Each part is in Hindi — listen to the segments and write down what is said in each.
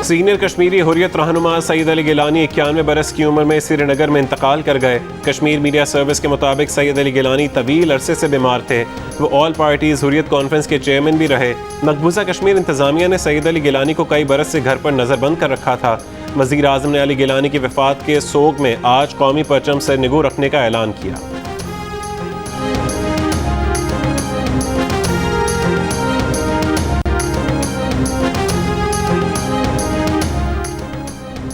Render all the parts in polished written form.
सीनियर कश्मीरी हुर्रियत रहनुमा सईद अली गिलानी 91 बरस की उम्र में श्रीनगर में इंतकाल कर गए। कश्मीर मीडिया सर्विस के मुताबिक सईद अली गिलानी तवील अरसे से बीमार थे। वो ऑल पार्टीज हुर्रियत कॉन्फ्रेंस के चेयरमैन भी रहे। मकबूजा कश्मीर इंतजामिया ने सईद अली गिलानी को कई बरस से घर पर नजरबंद कर रखा था। वज़ीर आज़म ने अली गिलानी की वफात के सोग में आज कौमी परचम से निगू रखने का ऐलान किया।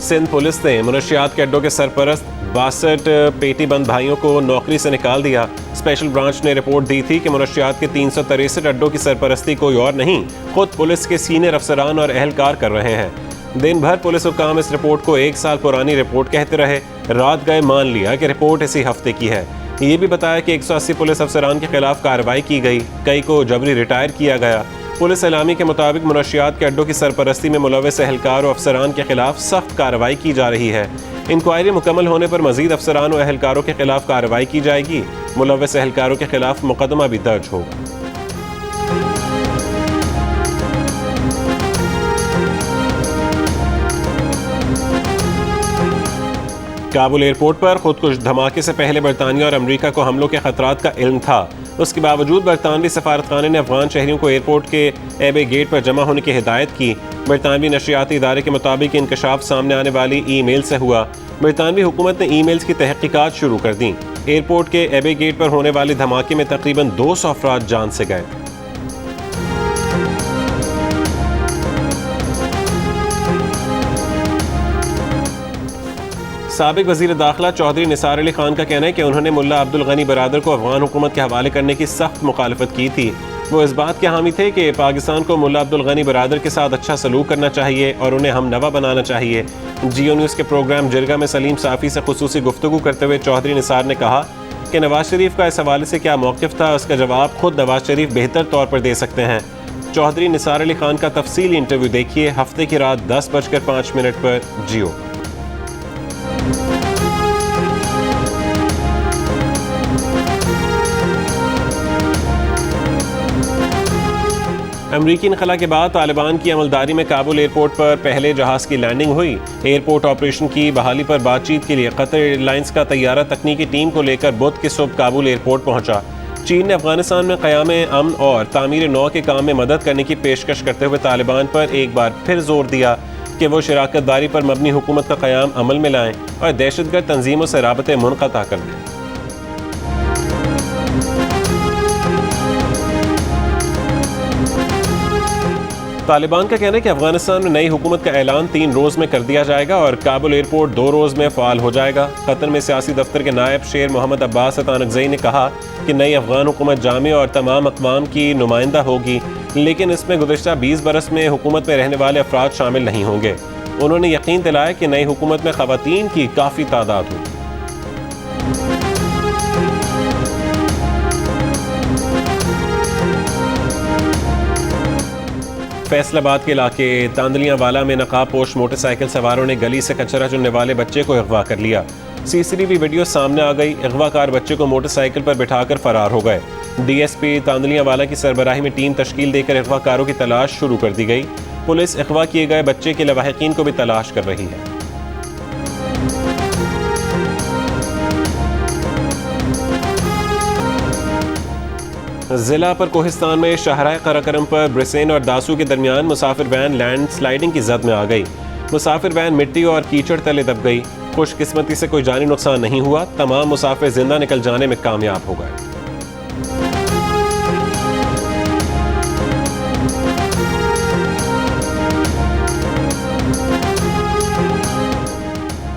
सिंध पुलिस ने मुनशियात के अड्डों के सरपरस्त 62 पेटीबंद भाइयों को नौकरी से निकाल दिया। स्पेशल ब्रांच ने रिपोर्ट दी थी कि मुनशियात के 363 अड्डों की सरपरस्ती कोई और नहीं, खुद पुलिस के सीनियर अफसरान और अहलकार कर रहे हैं। दिन भर पुलिस हुक्काम इस रिपोर्ट को 1 साल पुरानी रिपोर्ट कहते रहे। रात गए मान लिया कि रिपोर्ट इसी हफ्ते की है। ये भी बताया कि 180 पुलिस अफसरान के खिलाफ कार्रवाई की गई, कई को जबरी रिटायर किया गया। पुलिस एलामी के मुताबिक मुनशियात के अड्डों की सरपरस्ती में मुलव्वस अहलकार और अफसरान के खिलाफ सख्त कार्रवाई की जा रही है। इंक्वायरी मुकम्मल होने पर मजीद अफसरान और अहलकारों के खिलाफ कार्रवाई की जाएगी। मुलव्वस अहलकारों के खिलाफ मुकदमा भी दर्ज होगा। काबुल एयरपोर्ट पर खुदकुश धमाके से पहले बरतानिया और अमरीका को हमलों के खतरात का इल्म था। उसके बावजूद बरतानवी सफारतखाने ने अफगान शहरियों को एयरपोर्ट के एबे गेट पर जमा होने की हिदायत की। बरतानवी नशरियाती इदारे के मुताबिक इंकशाफ सामने आने वाली ईमेल से हुआ। बरतानवी हुकूमत ने ईमेल्स की तहकीकात शुरू कर दी। एयरपोर्ट के एबे गेट पर होने वाले धमाके में तकरीबन 200 अफराद जान से गए। साबिक वज़ीर दाखिला चौधरी निसार अली खान का कहना है कि उन्होंने मुल्ला अब्दुल गनी बरादर को अफगान हुकूमत के हवाले करने की सख्त मुखालफत की थी। वो इस बात के हामी थे कि पाकिस्तान को मुल्ला अब्दुल गनी बरादर के साथ अच्छा सलूक करना चाहिए और उन्हें हम नवा बनाना चाहिए। जियो न्यूज़ के प्रोग्राम जिरगा में सलीम साफ़ी से खुसूसी गुफ्तगू करते हुए चौधरी निसार ने कहा कि नवाज शरीफ का इस हवाले से क्या मौक़िफ़ था, उसका जवाब खुद नवाज शरीफ बेहतर तौर पर दे सकते हैं। चौधरी निसार अली खान का तफसीली इंटरव्यू देखिए हफ्ते की रात 10:05 पर जियो। अमरीकी इनखला के बाद तालिबान की अमलदारी में काबुल एयरपोर्ट पर पहले जहाज़ की लैंडिंग हुई। एयरपोर्ट ऑपरेशन की बहाली पर बातचीत के लिए कतर एयरलाइंस का तैयारा तकनीकी टीम को लेकर बुध की सुबह काबुल एयरपोर्ट पहुंचा। चीन ने अफगानिस्तान में क़याम अमन और तामीर नौ के काम में मदद करने की पेशकश करते हुए तालिबान पर एक बार फिर जोर दिया कि वो शराकत दारी पर मबनी हुकूमत का क़याम अमल में लाएं और दहशतगर्द तंजीमों से राबते मुनक़ता कर दें। तालिबान का कहना है कि अफगानिस्तान में नई हुकूमत का ऐलान 3 रोज़ में कर दिया जाएगा और काबुल एयरपोर्ट 2 रोज़ में फ़ाल हो जाएगा। कतर में सियासी दफ्तर के नायब शेर मोहम्मद अब्बास अतानकज़ई ने कहा कि नई अफगान हुकूमत जामे और तमाम अक़वाम की नुमाइंदा होगी, लेकिन इसमें गुज़िश्ता 20 बरस में हुकूमत में रहने वाले अफराद शामिल नहीं होंगे। उन्होंने यकीन दिलाया कि नई हुकूमत में ख़वातीन की काफ़ी तादाद होगी। फैसलाबाद के इलाके तांदलियां वाला में नकाब पोश मोटरसाइकिल सवारों ने गली से कचरा चुनने वाले बच्चे को अगवा कर लिया। सीसीटीवी वीडियो सामने आ गई। अगवाकार बच्चे को मोटरसाइकिल पर बिठाकर फरार हो गए। डीएसपी तांदलियां वाला की सरबराही में टीम तश्कील देकर अगवाकारों की तलाश शुरू कर दी गई। पुलिस अगवा किए गए बच्चे के लवाहिकीन को भी तलाश कर रही है। जिला पर कोहिस्तान में शाहराह कराकरम पर ब्रिसेन और दासू के दरमियान मुसाफिर वैन लैंड स्लाइडिंग की जद में आ गई। मुसाफिर वैन मिट्टी और कीचड़ तले दब गई। खुशकिस्मती से कोई जानी नुकसान नहीं हुआ। तमाम मुसाफिर जिंदा निकल जाने में कामयाब हो गए।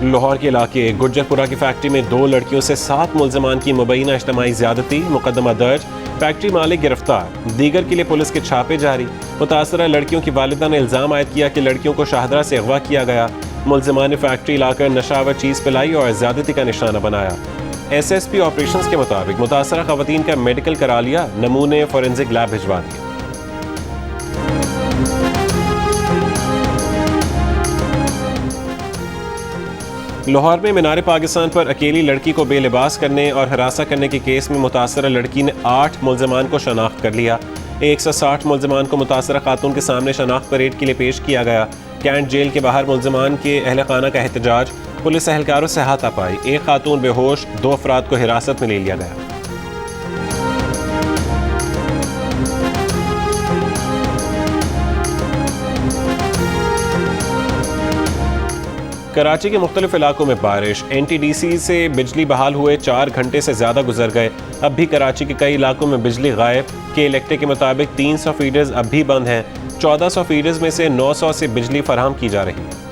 लाहौर के इलाके गुज्जरपुरा की फैक्ट्री में 2 लड़कियों से 7 मुल्ज़िमान की मुबैना इज्तिमाई ज़्यादती, मुकदमा दर्ज, फैक्ट्री मालिक गिरफ्तार, दीगर के लिए पुलिस के छापे जारी। मुतासरा लड़कियों की वालिदा ने इल्ज़ाम आयद किया कि लड़कियों को शाहदरा से अगवा किया गया। मुल्ज़िमान ने फैक्ट्री लाकर नशावर चीज़ पिलाई और ज़्यादती का निशाना बनाया। SSP ऑपरेशंस के मुताबिक मुतासरा ख़वातीन का मेडिकल करा लिया, नमूने फॉरेंसिक लैब भिजवा दिए। लाहौर में मीनार पाकिस्तान पर अकेली लड़की को बेलिबास करने और हरासा करने के केस में मुतासरा लड़की ने 8 मुल्ज़िमान को शनाख्त कर लिया। 160 मुल्ज़िमान को मुतासरा खातून के सामने शनाख्त परेड के लिए पेश किया गया। कैंट जेल के बाहर मुलजमान के अहल खाना का एहतजाज, पुलिस एहलकारों से हाथापाई, एक खातून बेहोश, 2 अफराद को हिरासत में ले लिया गया। कराची के मुख्तलिफ इलाकों में बारिश, NTDC से बिजली बहाल हुए 4 घंटे से ज़्यादा गुजर गए। अब भी कराची के कई इलाकों में बिजली गायब। के इलेक्ट्रिक के मुताबिक 300 फीडर्स अब भी बंद हैं। 1400 फीडर्स में से 900 से बिजली फराहम की जा रही है।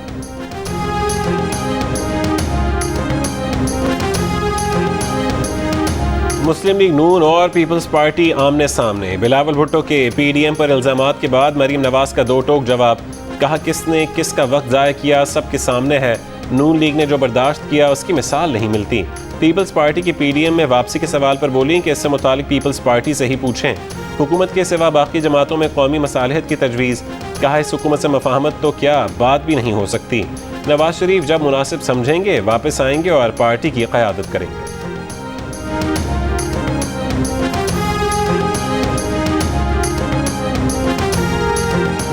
मुस्लिम लीग नून और पीपल्स पार्टी आमने सामने। बिलावल भुट्टो के PDM पर इल्जामात के बाद मरीम नवाज का 2 टोक जवाब। कहा किसने किसका वक्त ज़ाया किया सबके सामने है। नून लीग ने जो बर्दाश्त किया उसकी मिसाल नहीं मिलती। पीपल्स पार्टी की PDM में वापसी के सवाल पर बोली कि इससे मुतालिक पीपल्स पार्टी से ही पूछें। हुकूमत के सिवा बाकी जमातों में कौमी मसालिहत की तजवीज़। कहा इस हुकूमत से मफाहमत तो क्या बात भी नहीं हो सकती। नवाज शरीफ जब मुनासिब समझेंगे वापस आएंगे और पार्टी की क़यादत करेंगे।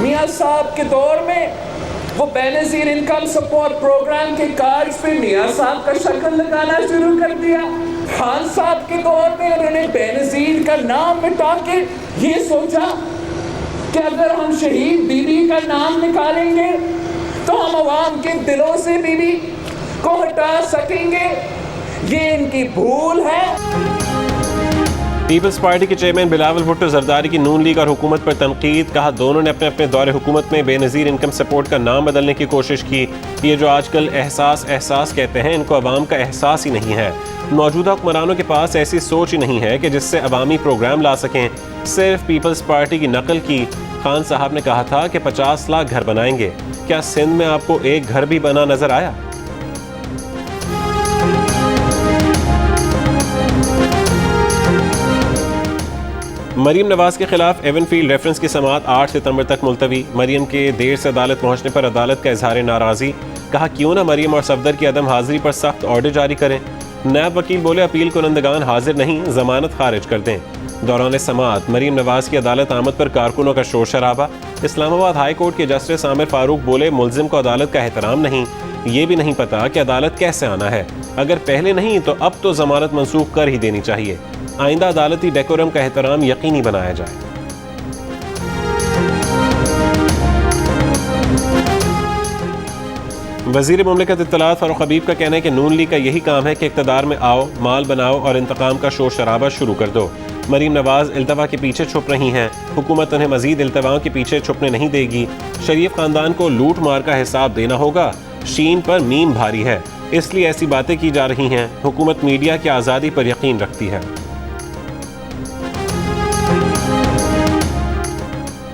मियां साहब के दौर में वो बेनज़ीर इनकम सपोर्ट प्रोग्राम के कार्ड्स पे मियां साहब का शक्ल लगाना शुरू कर दिया। खान साहब के दौर में उन्होंने बेनज़ीर का नाम मिटा के ये सोचा कि अगर हम शहीद बीबी का नाम निकालेंगे तो हम अवाम के दिलों से बीबी को हटा सकेंगे। ये इनकी भूल है। पीपल्स पार्टी के चेयरमैन बिलावल भुट्टो जरदारी की नून लीग और हुकूमत पर तनकीद। कहा दोनों ने अपने अपने दौरे हुकूमत में बेनज़ीर इनकम सपोर्ट का नाम बदलने की कोशिश की। ये जो आजकल एहसास कहते हैं इनको अवाम का एहसास ही नहीं है। मौजूदा हुक्मरानों के पास ऐसी सोच ही नहीं है कि जिससे अवामी प्रोग्राम ला सकें। सिर्फ पीपल्स पार्टी की नकल की। खान साहब ने कहा था कि 50 लाख घर बनाएंगे। क्या सिंध में आपको एक घर भी बना नजर आया? मरीम नवाज के खिलाफ एवनफील्ड रेफरेंस की समाअत 8 सितंबर तक मुलतवी। मरीम के देर से अदालत पहुंचने पर अदालत का इजहार नाराज़ी। कहा क्यों ना मरीम और सफदर की अदम हाजिरी पर सख्त ऑर्डर जारी करें। नायब वकील बोले अपील कुनंदगान हाजिर नहीं, जमानत खारिज कर दें। दौरान समाअत मरीम नवाज की अदालत आमद पर कारकुनों का शोर शराबा। इस्लामाबाद हाई कोर्ट के जस्टिस आमिर फारूक बोले मुलजिम को अदालत का एहतराम नहीं, ये भी नहीं पता कि अदालत कैसे आना है। अगर पहले नहीं तो अब तो जमानत मंसूख कर ही देनी चाहिए। आइंदा अदालती डेकोरम का एहतराम यकीनी बनाया जाए। वजीर मुमलिकत इत्तलात फारूक हबीब का कहना है कि नून लीग का यही काम है कि इक़्तिदार में आओ, माल बनाओ और इंतकाम का शोर शराबा शुरू कर दो। मरीम नवाज इल्तवा के पीछे छुप रही हैं। हुकूमत उन्हें मजीद इल्तवाओं के पीछे छुपने नहीं देगी। शरीफ खानदान को लूट मार का हिसाब देना होगा। शीन पर मीम भारी है, इसलिए ऐसी बातें की जा रही हैं। हुकूमत मीडिया की आज़ादी पर यकीन रखती है।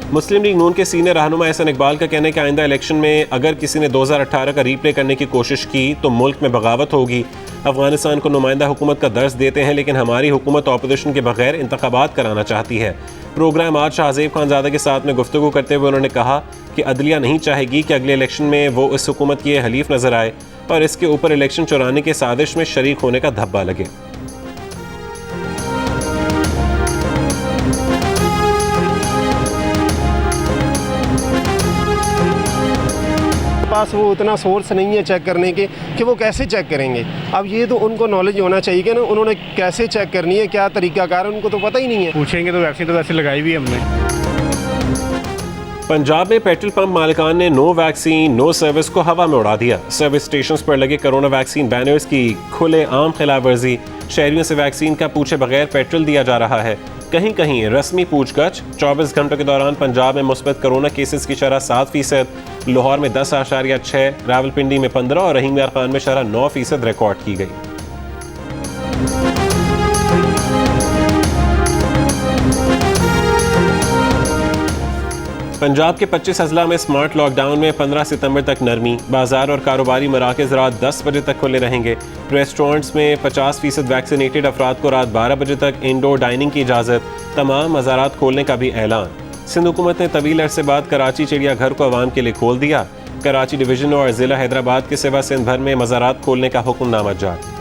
मुस्लिम लीग नून के सीनियर रहनुमा एहसन इकबाल का कहना है कि आइंदा इलेक्शन में अगर किसी ने 2018 का रीप्ले करने की कोशिश की तो मुल्क में बगावत होगी। अफगानिस्तान को नुमाइंदा हुकूमत का दर्ज देते हैं, लेकिन हमारी हुकूमत अपोजिशन के बगैर इंतखाबात कराना चाहती है। प्रोग्राम आज शाहजेब खानजादा के साथ में गुफ्तगू करते हुए उन्होंने कहा कि अदलिया नहीं चाहेगी कि अगले इलेक्शन में वो इस हुकूमत की हलीफ नजर आए और इसके ऊपर इलेक्शन चुराने के साजिश में शरीक होने का धब्बा लगे। पास वो उतना सोर्स नहीं है चेक करने के कि वो कैसे चेक करेंगे। अब ये तो उनको नॉलेज होना चाहिए कि ना उन्होंने कैसे चेक करनी है, क्या तरीकाकार है, उनको तो पता ही नहीं है। पूछेंगे तो वैक्सीन तो वैसे लगाई भी हमने। पंजाब में पेट्रोल पंप मालिकान ने नो वैक्सीन नो सर्विस को हवा में उड़ा दिया। सर्विस स्टेशंस पर लगे कोरोना वैक्सीन बैनर्स की खुले आम खिलाफवर्जी। शहरियों से वैक्सीन का पूछे बगैर पेट्रोल दिया जा रहा है। कहीं कहीं रस्मी पूछगछ। 24 घंटों के दौरान पंजाब में मुस्बत कोरोना केसेस की शरह 7%, लाहौर में 10.6, रावलपिंडी में 15 और रहीम यार खान में शरह 9% रिकॉर्ड की गई। पंजाब के 25 अजला में स्मार्ट लॉकडाउन में 15 सितंबर तक नरमी। बाजार और कारोबारी मराकज़ रात 10 बजे तक खुले रहेंगे। रेस्टोरेंट्स में 50% वैक्सीनेटेड अफराद को रात 12 बजे तक इंडोर डाइनिंग की इजाज़त। तमाम मज़ारात खोलने का भी ऐलान। सिंध हुकूमत ने तवील अरसे बाद कराची चिड़ियाघर को आवाम के लिए खोल दिया। कराची डिवीज़न और ज़िला हैदराबाद के सिवा सिंध भर में मज़ारात खोलने का हुक्मनामा जारी।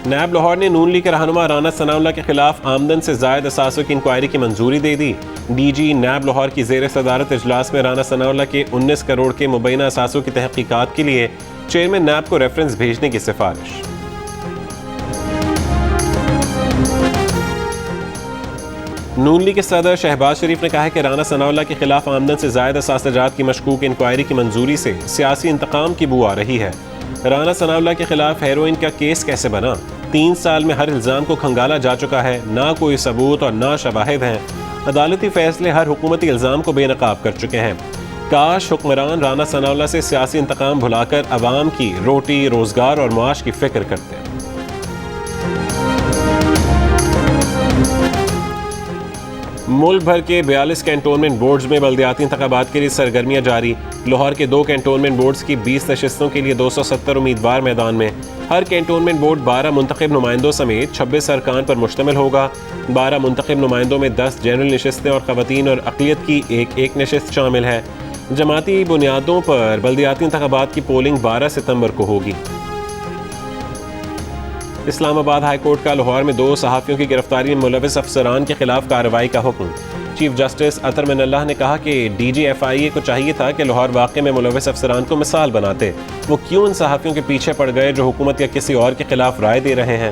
नैब लाहौर ने नून लीग के रहनुमा राना सनाउल्लाह के खिलाफ आमदन से जायद असासों की इंक्वायरी की मंजूरी दे दी। डीजी नैब लाहौर की जेर सदारत इजलास में राना सनाउल्लाह के 19 करोड़ के मुबैना असासों की तहकीकात के लिए चेयरमैन नैब को रेफरेंस भेजने की सिफारिश। नून लीग के सदर शहबाज शरीफ ने कहा है कि राना सनाउल्लाह के खिलाफ आमदन से जायद असासजात की मशकूक इंक्वायरी की मंजूरी से सियासी इंतकाम की बू आ रही है। राना सनाउल्लाह के खिलाफ हेरोइन का केस कैसे बना? 3 साल में हर इल्ज़ाम को खंगाला जा चुका है, ना कोई सबूत और ना शवाहिद हैं। अदालती फैसले हर हुकूमती इल्ज़ाम को बेनकाब कर चुके हैं। काश हुक्मरान राना सनाउल्लाह से सियासी इंतकाम भुलाकर अवाम की रोटी, रोज़गार और माश की फ़िक्र करते हैं। मुल्क भर के 42 कैंटोनमेंट बोर्ड्स में बल्दियाती इंतखाबात के लिए सरगर्मियां जारी। लाहौर के 2 कैंटोनमेंट बोर्ड्स की 20 नशिस्तों के लिए 270 उम्मीदवार मैदान में। हर कैंटोनमेंट बोर्ड 12 मुंतखब नुमाइंदों समेत 26 अरकान पर मुश्तमिल होगा। 12 मुंतखब नुमाइंदों में 10 जनरल नशिस्तें और ख़वातीन और अक़लियत की एक नशिस्त शामिल है। जमाती बुनियादों पर बल्दियाती इंतखाबात की पोलिंग 12 सितंबर को होगी। इस्लामाबाद हाई कोर्ट का लाहौर में 2 सहाफ़ियों की गिरफ्तारी में मुलविस अफसरान के खिलाफ कार्रवाई का हुक्म। चीफ जस्टिस अतर मिनल्लाह ने कहा कि DGFIA को चाहिए था कि लाहौर वाक़े में मुलविस अफसरान को मिसाल बनाते। वो क्यों इन सहाफ़ियों के पीछे पड़ गए जो हुकूमत या किसी और के खिलाफ राय दे रहे हैं?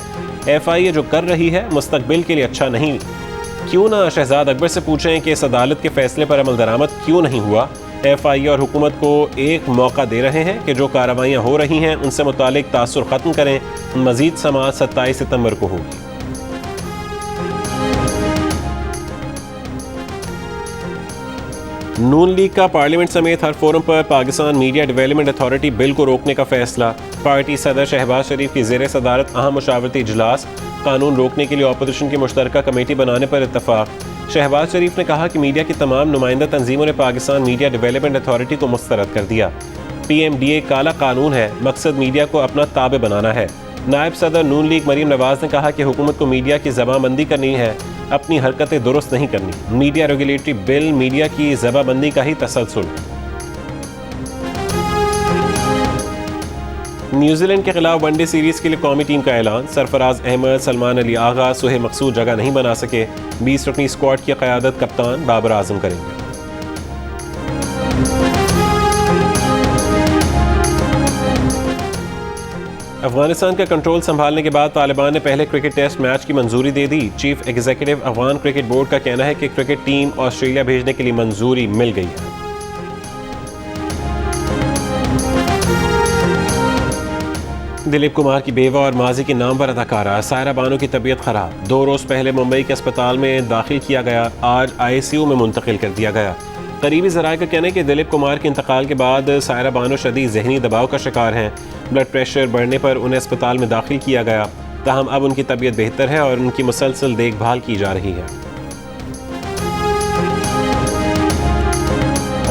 FIA जो कर रही है मुस्तकबिल के लिए अच्छा नहीं। क्यों ना शहजाद अकबर से पूछें कि इस अदालत के फैसले पर अमल दरामद क्यों नहीं हुआ? FIA और हुकूमत को एक मौका दे रहे हैं कि जो कार्रवाइयाँ हो रही हैं उनसे मुतालिक तासुर ख़त्म करें। मज़ीद समाअत 27 सितंबर को होगी। नून लीग का पार्लियामेंट समेत हर फोरम पर Pakistan media development authority bill को रोकने का फैसला। पार्टी सदर शहबाज शरीफ की ज़ेर सदारत अहम मुशावरती इजलास। कानून रोकने के लिए अपोजिशन की मुश्तरका कमेटी बनाने पर इत्तफाक। शहबाज शरीफ ने कहा कि मीडिया की तमाम नुमाइंदा तंजीमों ने पाकिस्तान मीडिया डेवलपमेंट अथॉरिटी को मुस्तरद कर दिया। PMDA काला कानून है, मकसद मीडिया को अपना ताबे बनाना है। नायब सदर नून लीग मरीम नवाज ने कहा कि हुकूमत को मीडिया की ज़बाबंदी करनी है, अपनी हरकतें दुरुस्त नहीं करनी। मीडिया रेगुलेटरी बिल मीडिया की ज़बाबंदी का ही तसलसल। न्यूजीलैंड के खिलाफ वनडे सीरीज के लिए कौमी टीम का ऐलान। सरफराज अहमद, सलमान अली आगा, सुहेब मकसूद जगह नहीं बना सके। 20 रुकनी स्क्वाड की क़यादत कप्तान बाबर आजम करेंगे। अफगानिस्तान का कंट्रोल संभालने के बाद तालिबान ने पहले क्रिकेट टेस्ट मैच की मंजूरी दे दी। Chief executive Afghan cricket board का कहना है कि क्रिकेट टीम ऑस्ट्रेलिया भेजने के लिए मंजूरी मिल गई है। दिलीप कुमार की बेवा और माजी की नामवर अदाकारा सायरा बानो की तबीयत खराब। 2 रोज़ पहले मुंबई के अस्पताल में दाखिल किया गया, आज ICU में मुंतकिल कर दिया गया। करीबी ज़राए का कहना है कि दिलीप कुमार के इंतकाल के बाद सायरा बानो शदीद ज़हनी दबाव का शिकार हैं। ब्लड प्रेशर बढ़ने पर उन्हें अस्पताल में दाखिल किया गया, ताहम अब उनकी तबीयत बेहतर है और उनकी मुसलसल देखभाल की जा रही है।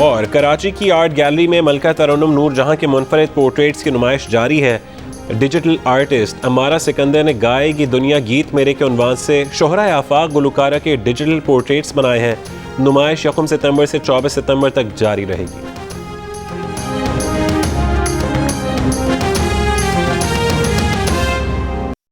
और कराची की आर्ट गैलरी में मलका तरन्नुम नूरजहां के मुनफरिद पोर्ट्रेट्स की नुमाइश जारी है। डिजिटल आर्टिस्ट अमारा सिकंदर ने गाएगी दुनिया गीत मेरे के उन्वान से शोहरा आफाक गुलकारा के डिजिटल पोर्ट्रेट्स बनाए हैं। नुमाइश 1 सितंबर से 24 सितंबर तक जारी रहेगी।